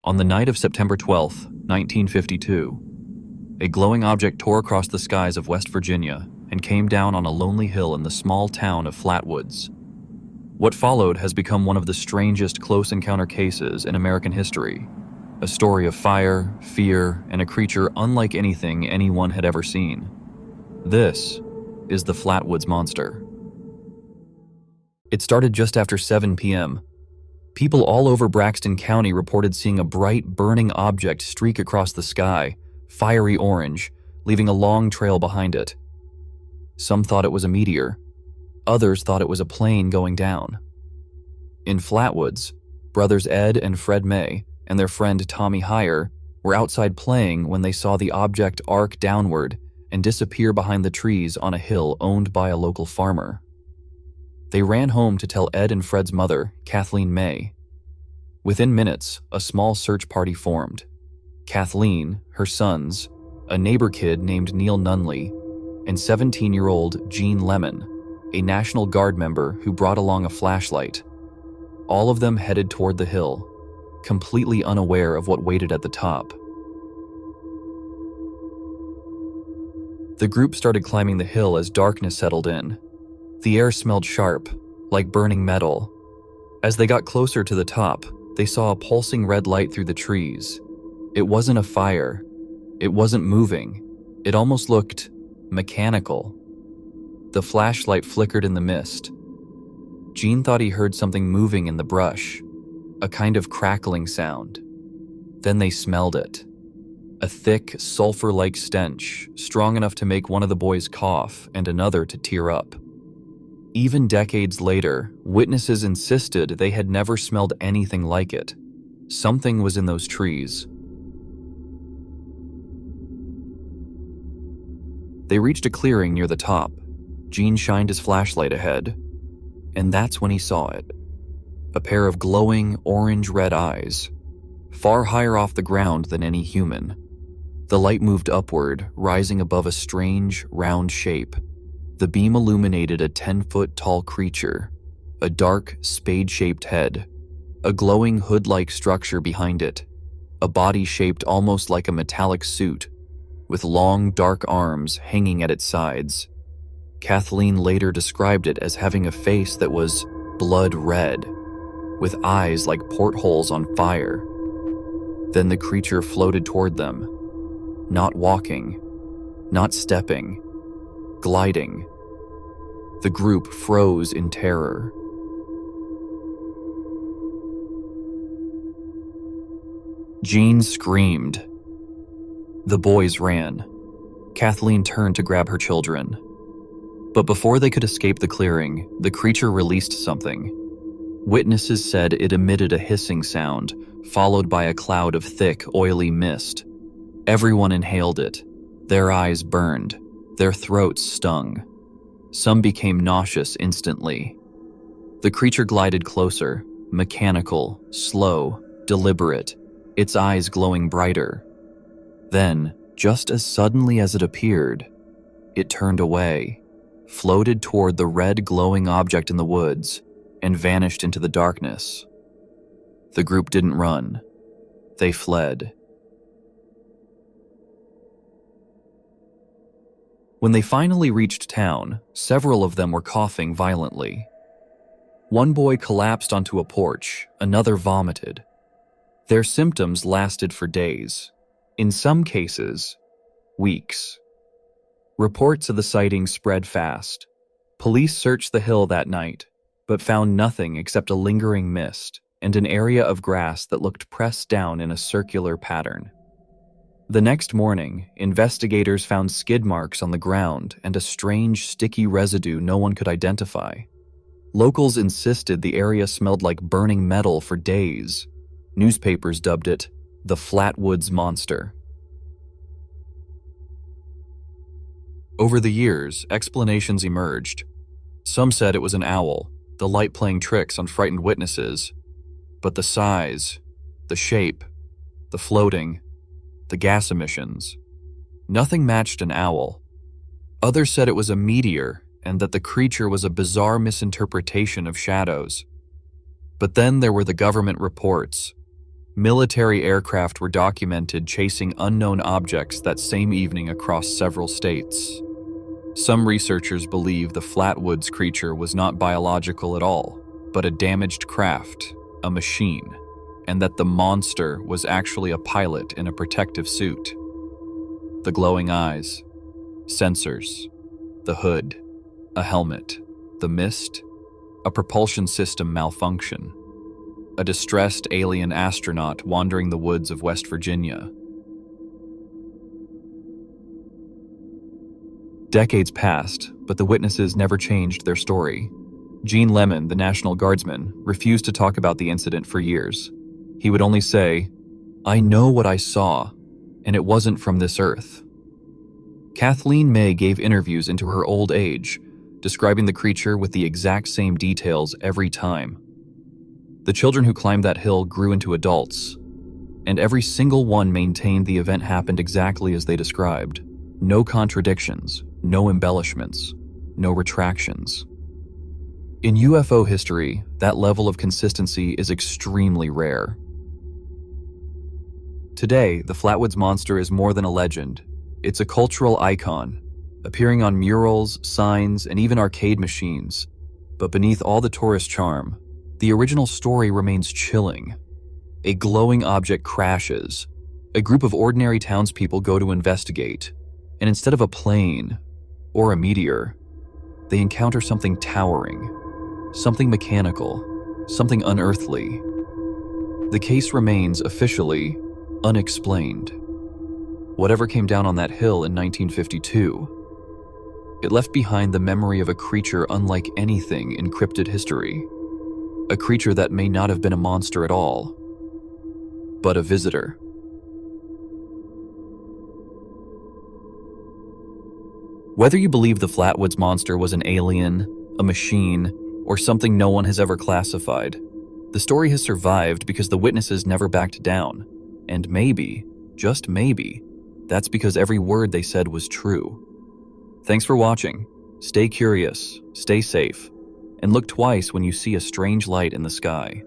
On the night of September 12, 1952, a glowing object tore across the skies of West Virginia and came down on a lonely hill in the small town of Flatwoods. What followed has become one of the strangest close encounter cases in American history, a story of fire, fear, and a creature unlike anything anyone had ever seen. This is the Flatwoods Monster. It started just after 7 p.m. People all over Braxton County reported seeing a bright, burning object streak across the sky, fiery orange, leaving a long trail behind it. Some thought it was a meteor. Others thought it was a plane going down. In Flatwoods, brothers Ed and Fred May and their friend Tommy Heyer were outside playing when they saw the object arc downward and disappear behind the trees on a hill owned by a local farmer. They ran home to tell Ed and Fred's mother, Kathleen May. Within minutes, a small search party formed. Kathleen, her sons, a neighbor kid named Neil Nunley, and 17-year-old Gene Lemon, a National Guard member who brought along a flashlight. All of them headed toward the hill, completely unaware of what waited at the top. The group started climbing the hill as darkness settled in. The air smelled sharp, like burning metal. As they got closer to the top, they saw a pulsing red light through the trees. It wasn't a fire. It wasn't moving. It almost looked mechanical. The flashlight flickered in the mist. Gene thought he heard something moving in the brush, a kind of crackling sound. Then they smelled it. A thick, sulfur-like stench, strong enough to make one of the boys cough and another to tear up. Even decades later, witnesses insisted they had never smelled anything like it. Something was in those trees. They reached a clearing near the top. Gene shined his flashlight ahead, and that's when he saw it. A pair of glowing, orange-red eyes, far higher off the ground than any human. The light moved upward, rising above a strange, round shape. The beam illuminated a 10-foot-tall creature, a dark, spade-shaped head, a glowing hood-like structure behind it, a body shaped almost like a metallic suit, with long, dark arms hanging at its sides. Kathleen later described it as having a face that was blood red, with eyes like portholes on fire. Then the creature floated toward them, not walking, not stepping, gliding. The group froze in terror. Gene screamed. The boys ran. Kathleen turned to grab her children. But before they could escape the clearing, the creature released something. Witnesses said it emitted a hissing sound, followed by a cloud of thick, oily mist. Everyone inhaled it. Their eyes burned. Their throats stung. Some became nauseous instantly. The creature glided closer, mechanical, slow, deliberate, its eyes glowing brighter. Then, just as suddenly as it appeared, it turned away, floated toward the red glowing object in the woods, and vanished into the darkness. The group didn't run. They fled. When they finally reached town, several of them were coughing violently. One boy collapsed onto a porch, another vomited. Their symptoms lasted for days. In some cases, weeks. Reports of the sighting spread fast. Police searched the hill that night, but found nothing except a lingering mist and an area of grass that looked pressed down in a circular pattern. The next morning, investigators found skid marks on the ground and a strange, sticky residue no one could identify. Locals insisted the area smelled like burning metal for days. Newspapers dubbed it the Flatwoods Monster. Over the years, explanations emerged. Some said it was an owl, the light playing tricks on frightened witnesses. But the size, the shape, the floating, the gas emissions, nothing matched an owl. Others said it was a meteor and that the creature was a bizarre misinterpretation of shadows. But then there were the government reports. Military aircraft were documented chasing unknown objects that same evening across several states. Some researchers believe the Flatwoods creature was not biological at all, but a damaged craft, a machine, and that the monster was actually a pilot in a protective suit. The glowing eyes, sensors, the hood, a helmet, the mist, a propulsion system malfunction, a distressed alien astronaut wandering the woods of West Virginia. Decades passed, but the witnesses never changed their story. Gene Lemon, the National Guardsman, refused to talk about the incident for years. He would only say, "I know what I saw, and it wasn't from this earth." Kathleen May gave interviews into her old age, describing the creature with the exact same details every time. The children who climbed that hill grew into adults, and every single one maintained the event happened exactly as they described. No contradictions, no embellishments, no retractions. In UFO history, that level of consistency is extremely rare. Today, the Flatwoods Monster is more than a legend. It's a cultural icon, appearing on murals, signs, and even arcade machines. But beneath all the tourist charm, the original story remains chilling. A glowing object crashes. A group of ordinary townspeople go to investigate, and instead of a plane or a meteor, they encounter something towering, something mechanical, something unearthly. The case remains officially unexplained. Whatever came down on that hill in 1952, it left behind the memory of a creature unlike anything in cryptid history. A creature that may not have been a monster at all, but a visitor. Whether you believe the Flatwoods Monster was an alien, a machine, or something no one has ever classified, the story has survived because the witnesses never backed down. And maybe, just maybe, that's because every word they said was true. Thanks for watching. Stay curious, stay safe, and look twice when you see a strange light in the sky.